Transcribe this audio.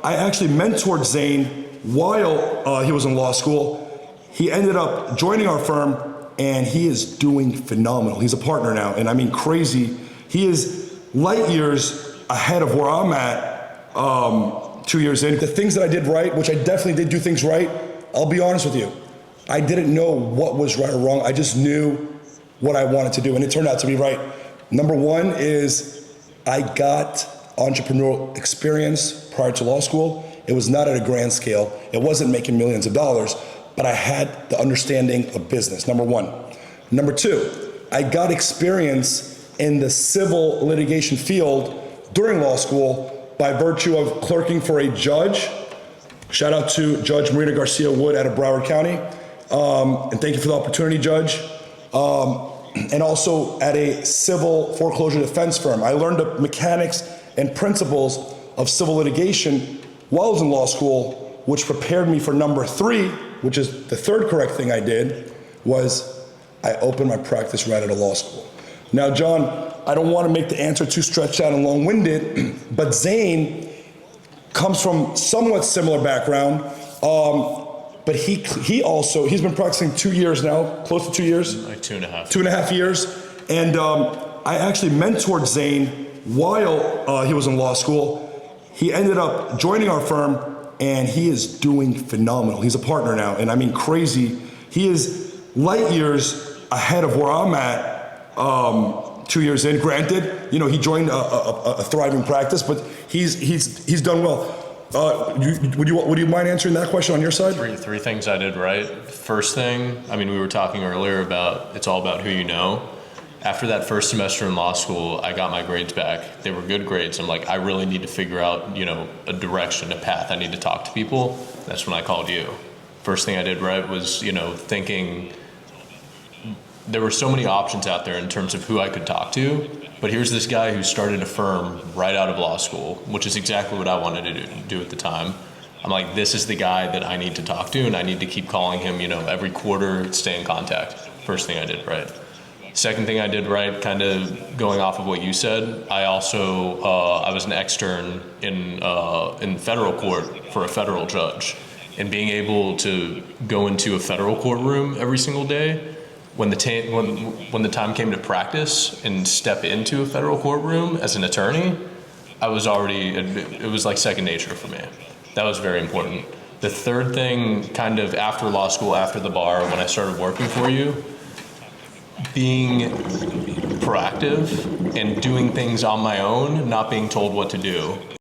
I actually mentored Zane while he was in law school. He ended up joining our firm, and he is doing phenomenal. He's a partner now, and I mean crazy. He is light years ahead of where I'm at 2 years in. The things that I did right, which I definitely did do things right, I'll be honest with you. I didn't know what was right or wrong. I just knew what I wanted to do, and it turned out to be right. Number one is I got entrepreneurial experience prior to law school. It was not at a grand scale. It wasn't making millions of dollars, but I had the understanding of business, number one. Number two, I got experience in the civil litigation field during law school by virtue of clerking for a judge. Shout out to Judge Marina Garcia Wood out of Broward County. And thank you for the opportunity, Judge. And also at a civil foreclosure defense firm. I learned the mechanics and principles of civil litigation while I was in law school, which prepared me for number three, which is the third correct thing I did, was I opened my practice right out of law school. Now, John, I don't want to make the answer too stretched out and long-winded, but Zane comes from somewhat similar background, but he's been practicing 2 years now, close to 2 years? Like 2.5. 2.5 years, and I actually mentored Zane while he was in law school. He ended up joining our firm, and he is doing phenomenal. He's a partner now, and I mean crazy. He is light years ahead of where I'm at 2 years in. Granted, you know, he joined a thriving practice, but he's done well. Would you mind answering that question on your side? Three things I did right. First thing, I mean, we were talking earlier about it's all about who you know. After that first semester in law school, I got my grades back. They were good grades. I'm like, I really need to figure out, you know, a direction, a path. I need to talk to people. That's when I called you. First thing I did right was, you know, thinking there were so many options out there in terms of who I could talk to, but here's this guy who started a firm right out of law school, which is exactly what I wanted to do at the time. I'm like, this is the guy that I need to talk to, and I need to keep calling him, you know, every quarter, stay in contact. First thing I did right. Second thing I did right, kind of going off of what you said, I also, I was an extern in federal court for a federal judge. And being able to go into a federal courtroom every single day, when the time came to practice and step into a federal courtroom as an attorney, it was like second nature for me. That was very important. The third thing, kind of after law school, after the bar, when I started working for you, being proactive and doing things on my own, not being told what to do.